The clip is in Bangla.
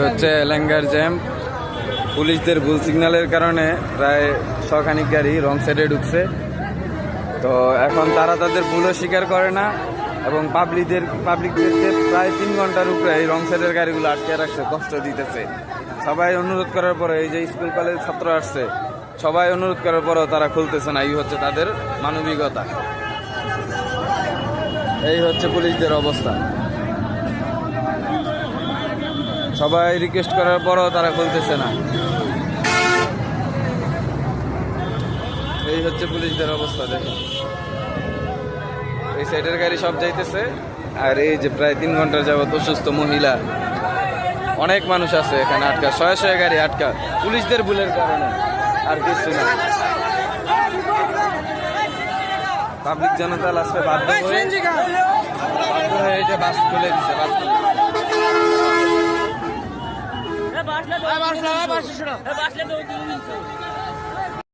হচ্ছে এলেঙ্গার জ্যাম। পুলিশদের ভুল সিগন্যালের কারণে প্রায় শখানিক গাড়ি রং সাইডে ঢুকছে। তো এখন তারা তাদের ভুলও স্বীকার করে না এবং পাবলিকদেরকে প্রায় 3 ঘন্টার উপরে এই রং সাইডের গাড়িগুলো আটকে রাখছে, কষ্ট দিতেছে। সবাই অনুরোধ করার পরে, এই যে স্কুল কলেজ ছাত্র আসছে, সবাই অনুরোধ করার পরেও তারা খুলতেছে না। এই হচ্ছে তাদের মানবিকতা। এই হচ্ছে পুলিশদের অবস্থা। সবাই রিকোয়েস্ট করার পরেও তারা খুলতেছে না। এই হচ্ছে পুলিশদের অবস্থা। দেখেন, এই সাইডের গাড়ি সব যাইতেছে, আর এই যে প্রায় 3 ঘন্টার যাবত অসুস্থ মহিলা, অনেক মানুষ আছে এখানে আটকা, শয়ে শয়ে গাড়ি আটকা পুলিশদের ভুলের কারণে, আর কিছু না। পাবলিক জনতা লাস্টে বাধ্য হয়ে এই যে বাস খুলে দিচ্ছে। বাস